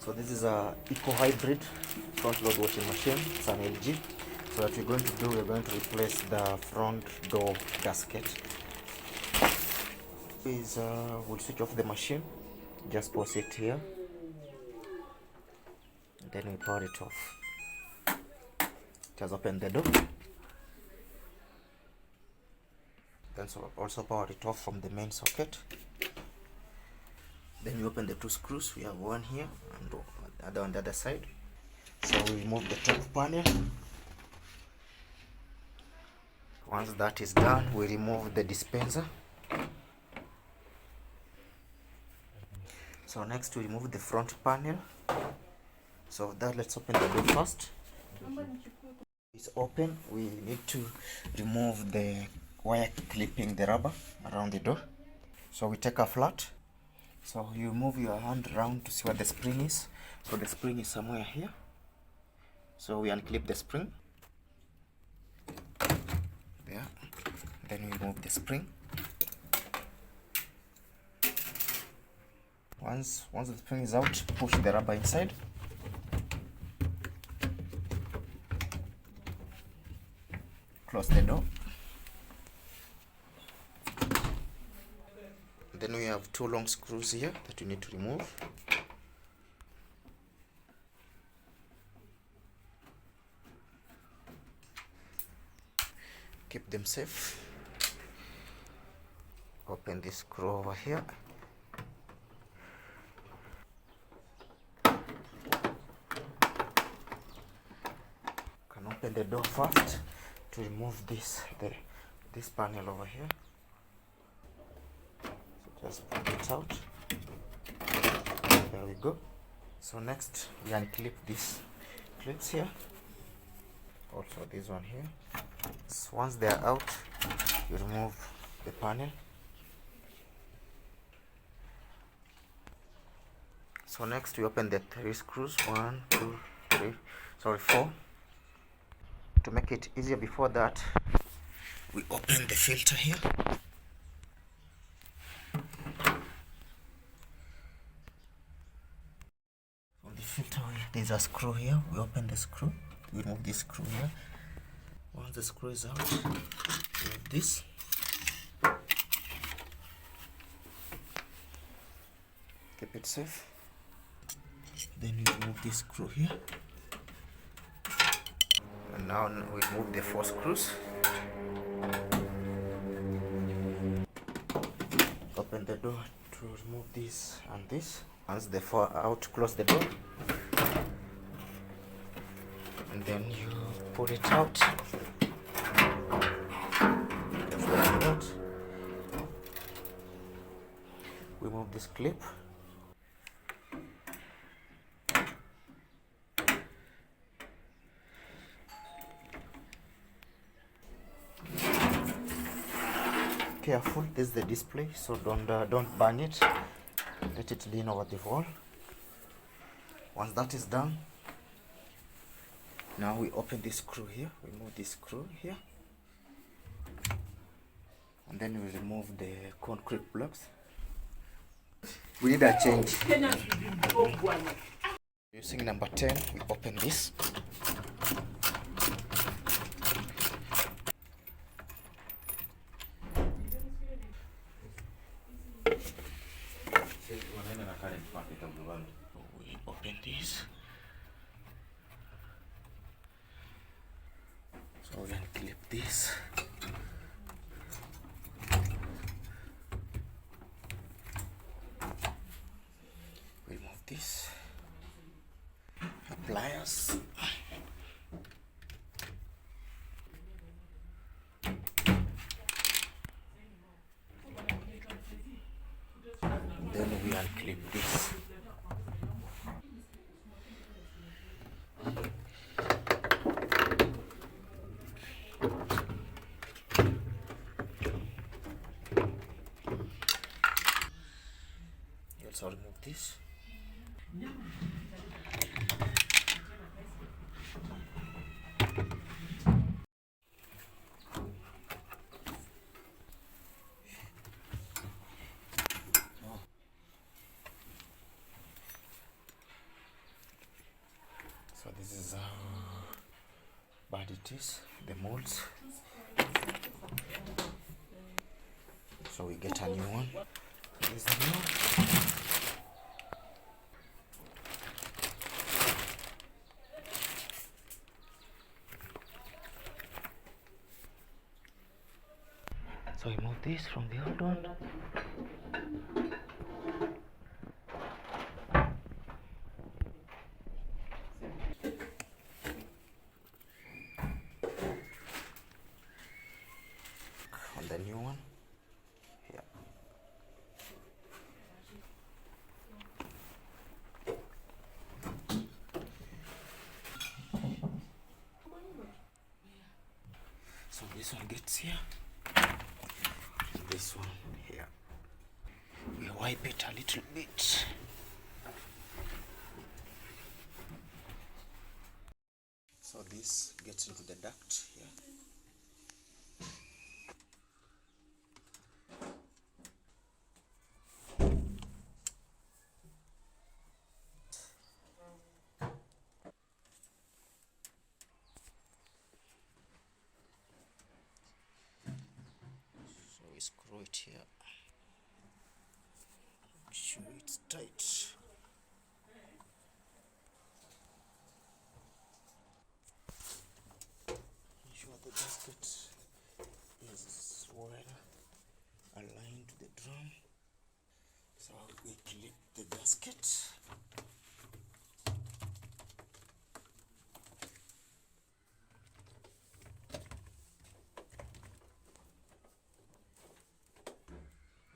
So this is a eco hybrid front load washing machine. It's an LG. So what we're going to do, we're going to replace the front door gasket. We'll switch off the machine. Just pause it here. Then we power it off. Just open the door. Then also power it off from the main socket. Then we open the two screws. We have one here and the other on the other side. So we remove the top panel. Once that is done, we remove the dispenser. So next we remove the front panel. So that, let's open the door first. It's open. We need to remove the wire clipping the rubber around the door. So we take a flat. So you move your hand around to see where the spring is. So the spring is somewhere here. So we unclip the spring. There. Then we remove the spring. Once the spring is out, push the rubber inside. Close the door. Then we have two long screws here that we need to remove. Keep them safe. Open this screw over here. Can open the door first to remove this panel over here. So just pull it out. There we go. So next we unclip these clips here. Also this one here. So once they are out, you remove the panel. So next we open the three screws. 1, 2, 3, sorry, 4. To make it easier, before that we open the filter here. On the filter, there's a screw here. We open the screw. We remove this screw here. Once the screw is out, remove this. Keep it safe. Then we remove this screw here. And now we remove the 4 screws. Open the door to remove this and this. Once the 4 are out, close the door. And then you pull it out. Remove this clip. Careful, this is the display, so don't bang it. Let it lean over the wall. Once that is done, now we open this screw here. Remove this screw here, and then we remove the concrete blocks. We need a change. Using number 10, we open this. We open this. So we unclip this. Remove this. Pliers. Then we unclip this. You also remove this. So this is how bad it is, the molds. So we get a new one. This is new. So we move this from the old one. On the new one. Yeah. So this one gets here. This one here. We wipe it a little bit. So this gets into the duct here. So we screw it here. Make sure it's tight. Ensure the gasket is well aligned to the drum. So we clip the gasket.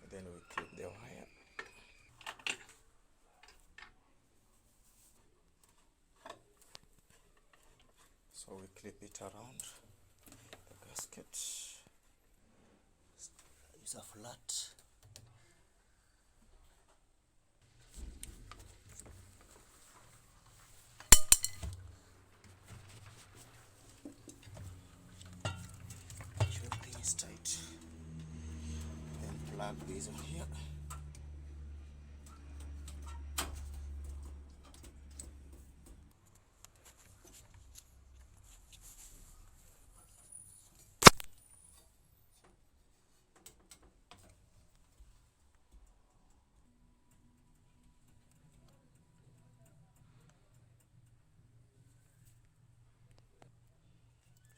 And then we clip the wire. So we clip it around the gasket. Use a flat. Sure everything is tight. Then plug this on here.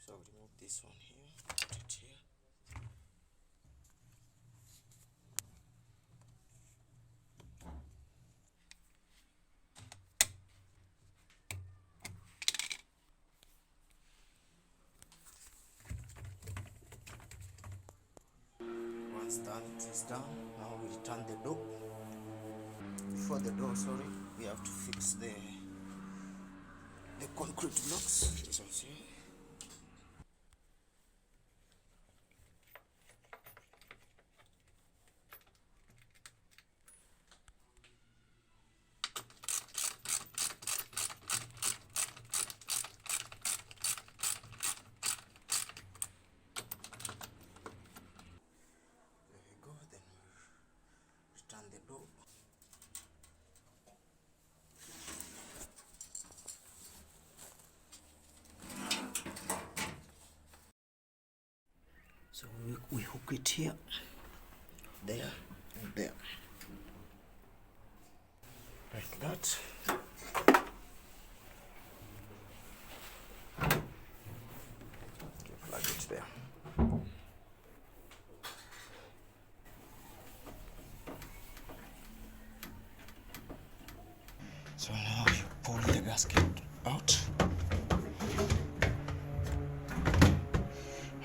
So remove this one here, put it here. Once done, it is done. Now we return the door. Before the door, sorry, we have to fix the concrete blocks. This one's here. There we go. Then we return the door. So we hook it here, there, and there, like that. Okay, plug it there. So now you pull the gasket out,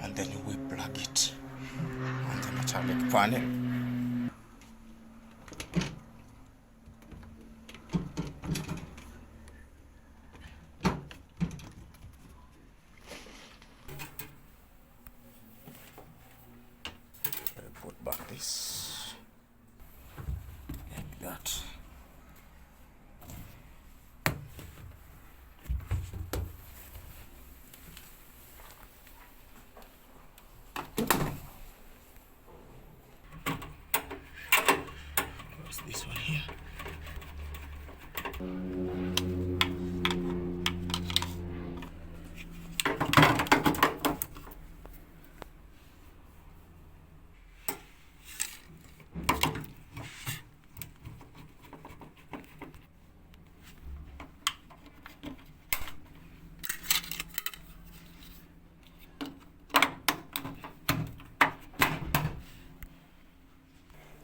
and then we plug it on the metallic panel. Put back this like that.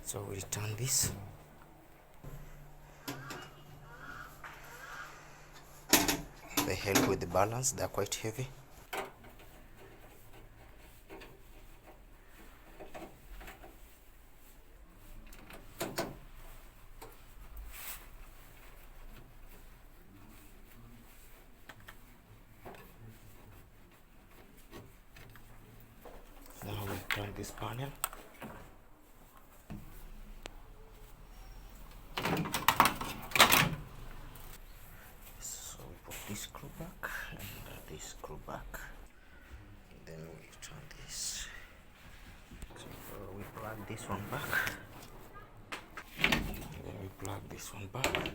So we return this. They help with the balance, they're quite heavy. Now we turn this panel. So we put this screw back and this screw back. And then we turn this. So we plug this one back. And then we plug this one back.